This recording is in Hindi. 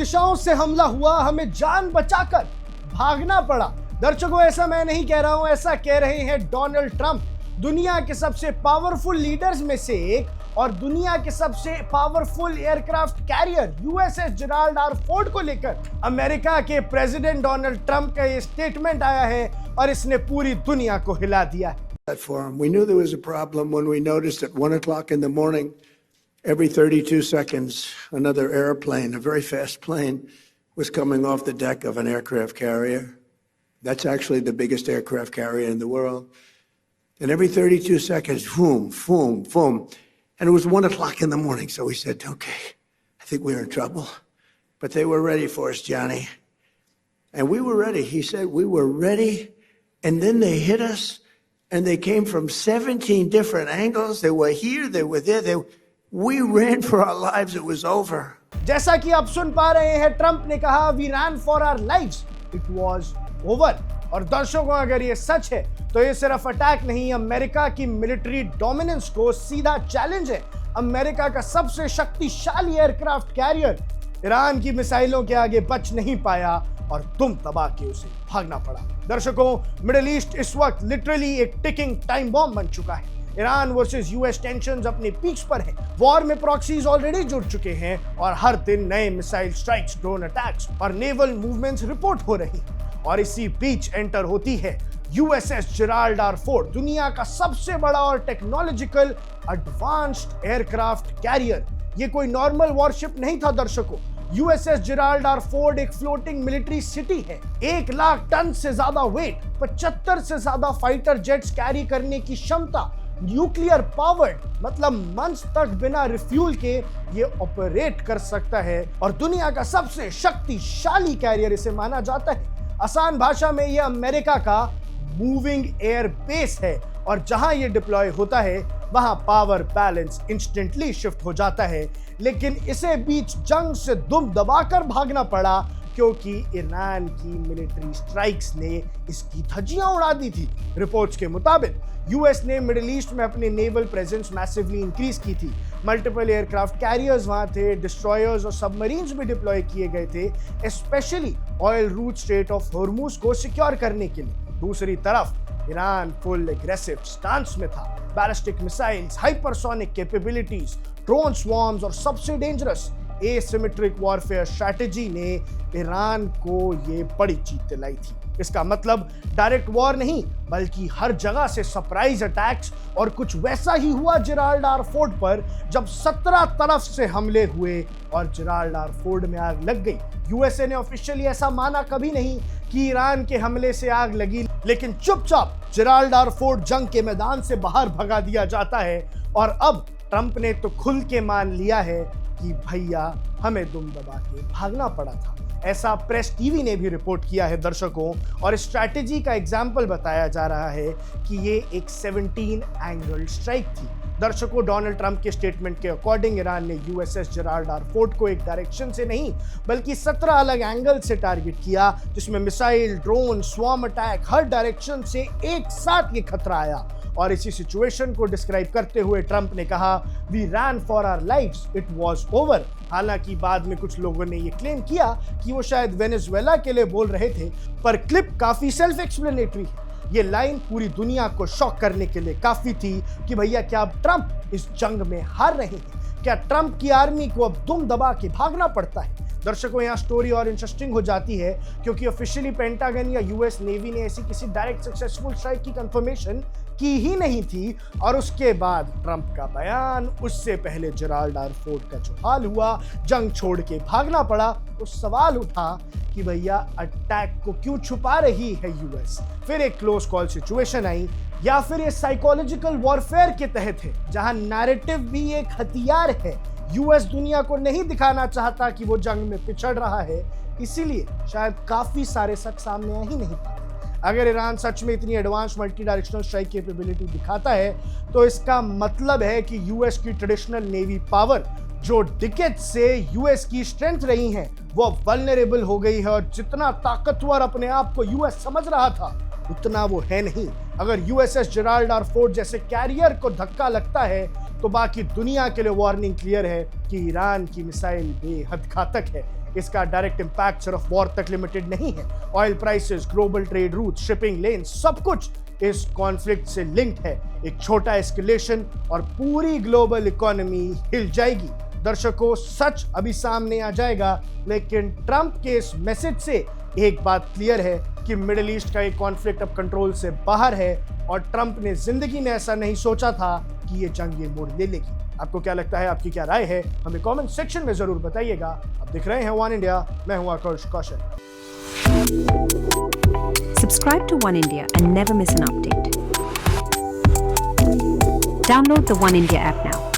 दिशाओं से हमला हुआ, हमें जान बचाकर भागना पड़ा। दर्शकों, ऐसा मैं नहीं कह रहा हूं, ऐसा कह रहे हैं डोनाल्ड ट्रंप, दुनिया के सबसे पावरफुल लीडर्स में से एक और दुनिया के सबसे powerful aircraft carrier USS Gerald R Ford को लेकर अमेरिका के प्रेसिडेंट डोनाल्ड ट्रंप का ये स्टेटमेंट आया है और इसने पूरी दुनिया को हिला दिया है। We knew there was a problem when we noticed at 1 o'clock in the morning, every 32 seconds, another airplane, a very fast plane, was coming off the deck of an aircraft carrier. That's actually the biggest aircraft carrier in the world. And every 32 seconds, boom, boom, boom. And it was 1 o'clock in the morning, so we said, okay, I think we're in trouble. But they were ready for us, Johnny. And we were ready. He said we were ready. And then they hit us. And they came from 17 different angles. They were here, they were there. We ran for our lives. It was over. जैसा कि आप सुन पा रहे हैं, ट्रंप ने कहा we ran for our lives, it was over. और दर्शकों, अगर ये सच है तो ये सिर्फ अटैक नहीं, अमेरिका की मिलिट्री डोमिनेंस को सीधा चैलेंज है। अमेरिका का सबसे शक्तिशाली एयरक्राफ्ट कैरियर ईरान की मिसाइलों के आगे बच नहीं पाया और दुम दबा के उसे भागना पड़ा। दर्शकों, मिडिल ईस्ट इस वक्त लिटरली एक टिकिंग टाइम बॉम्ब बन चुका है। ईरान वर्सेस यूएस टेंशन्स अपने पीक्स पर हैं। वॉर में प्रॉक्सीज ऑलरेडी जुड़ चुके हैं और हर दिन नए मिसाइल स्ट्राइक्स, ड्रोन अटैक्स और नेवल मूवमेंट्स रिपोर्ट हो रही हैं। और इसी बीच एंटर होती है यूएसएस जेराल्ड आर फोर्ड, दुनिया का सबसे बड़ा और टेक्नोलॉजिकल एडवांस्ड एयरक्राफ्ट कैरियर। ये कोई नॉर्मल वॉरशिप नहीं था दर्शकों। यूएसएस जेराल्ड आर फोर्ड एक फ्लोटिंग मिलिट्री सिटी है। 1 लाख टन से ज्यादा वेट, 75 से ज्यादा फाइटर जेट्स कैरी करने की क्षमता, न्यूक्लियर पावर्ड, मतलब मंच तक बिना रिफ्यूल के ये ऑपरेट कर सकता है और दुनिया का सबसे शक्तिशाली कैरियर इसे माना जाता है। आसान भाषा में ये अमेरिका का मूविंग एयर बेस है और जहां ये डिप्लॉय होता है वहां पावर बैलेंस इंस्टेंटली शिफ्ट हो जाता है। लेकिन इसे बीच जंग से दुम दबाकर भागना पड़ा क्योंकि ईरान की मिलिट्री स्ट्राइक्स ने इसकी धज्जियां उड़ा दी थी। रिपोर्ट्स के मुताबिक यूएस ने मिडिल ईस्ट में अपनी नेवल प्रेजेंस मैसिवली इंक्रीज की थी। मल्टीपल एयरक्राफ्ट कैरियर्स वहां थे, डिस्ट्रॉयर्स और सबमरीन्स भी डिप्लॉय किए गए थे, specially oil route strait of Hormuz को सिक्योर करने के लिए। दूसरी तरफ ईरान फुल एग्रेसिव स्टांस में था। Ballistic missiles, hypersonic capabilities, drone swarms और सबसे डेंजरस एसिमेट्रिक वॉरफेयर स्ट्रैटेजी ने ईरान को ये बड़ी जीत दिलाई थी। इसका मतलब डायरेक्ट वॉर नहीं, बल्कि हर जगह से सरप्राइज अटैक्स। और कुछ वैसा ही हुआ जेराल्ड आर फोर्ड पर, जब 17 तरफ से हमले हुए और जेराल्ड आर फोर्ड में आग लग गई। यूएसए ने ऑफिशियली ऐसा माना कभी नहीं कि ईरान के हमले से आग लगी, लेकिन चुपचाप जेराल्ड आर फोर्ड जंग के मैदान से बाहर भगा दिया जाता है। और अब ट्रंप ने तो खुल के मान लिया है कि भैया हमें दुम दबा के भागना पड़ा था। ऐसा प्रेस टीवी ने भी रिपोर्ट किया है दर्शकों, और स्ट्रैटेजी का एग्जाम्पल बताया जा रहा है कि ये एक 17 एंगल स्ट्राइक थी। दर्शकों, डोनाल्ड ट्रंप के स्टेटमेंट के अकॉर्डिंग ईरान ने यूएसएस जेराल्ड आर फोर्ड को एक डायरेक्शन से नहीं बल्कि 17 अलग एंगल से टारगेट किया, जिसमें मिसाइल, ड्रोन, स्वॉर्म अटैक, हर डायरेक्शन से एक साथ ये खतरा आया। और इसी सिचुएशन को डिस्क्राइब करते हुए ट्रंप ने कहा we ran for our lives, it was over. हालांकि बाद में कुछ लोगों ने ये क्लेम किया कि वो शायद वेनेजुएला के लिए बोल रहे थे, पर क्लिप काफी सेल्फ एक्सप्लेनेटरी है। ये लाइन पूरी दुनिया को शॉक करने के लिए काफी थी कि भैया क्या अब ट्रंप इस जंग में हार रहे हैं? क्या ट्रंप की आर्मी को अब दुम दबा के भागना पड़ता है? दर्शकों, यहाँ स्टोरी और इंटरेस्टिंग हो जाती है क्योंकि ऑफिशियली पेंटागन या यूएस नेवी ने ऐसी किसी डायरेक्ट सक्सेसफुल स्ट्राइक की कंफर्मेशन की ही नहीं थी। और उसके बाद ट्रंप का बयान, उससे पहले जेराल्ड आर फोर्ड का जो हाल हुआ, जंग छोड़ के भागना पड़ा, तो सवाल उठा कि भैया अटैक को क्यों छुपा रही है यूएस? फिर एक क्लोज कॉल सिचुएशन आई, या फिर ये साइकोलॉजिकल वॉरफेयर के तहत है जहां नैरेटिव भी एक हथियार है। यूएस दुनिया को नहीं दिखाना चाहता कि वो जंग में पिछड़ रहा है, इसीलिए शायद काफी सारे सच सामने आ ही नहीं पाते। अगर ईरान सच में इतनी advance multi directional strike capability दिखाता है तो इसका मतलब है कि यूएस की ट्रेडिशनल नेवी पावर, जो डिकेड से यूएस की स्ट्रेंथ रही है, वो वल्नरेबल हो गई है। और जितना ताकतवर अपने आप को यूएस समझ रहा था, उतना वो है नहीं। अगर यूएसएस जेराल्ड आर फोर्ड जैसे कैरियर को धक्का लगता है तो बाकी दुनिया के लिए वार्निंग क्लियर है कि ईरान की मिसाइल बेहद घातक है। इसका डायरेक्ट इंपैक्ट सिर्फ वॉर तक लिमिटेड नहीं है। Oil prices, global trade route, shipping लेन, सब कुछ इस कॉन्फ्लिक्ट से लिंक्ड है। एक छोटा एस्केलेशन और पूरी ग्लोबल इकोनॉमी हिल जाएगी। दर्शकों, सच अभी सामने आ जाएगा, लेकिन ट्रंप के इस मैसेज से एक बात क्लियर है कि मिडिल ईस्ट का ये कॉन्फ्लिक्ट अब कंट्रोल से बाहर है और ट्रंप ने जिंदगी में ऐसा नहीं सोचा था कि ये जंग ये मोड़ ले लेगी। आपको क्या लगता है, आपकी क्या राय है, हमें कमेंट सेक्शन में जरूर बताइएगा। आप देख रहे हैं वन इंडिया, मैं हूं आकर्ष कौशल। Subscribe to One India and never miss an update. Download the One India app now.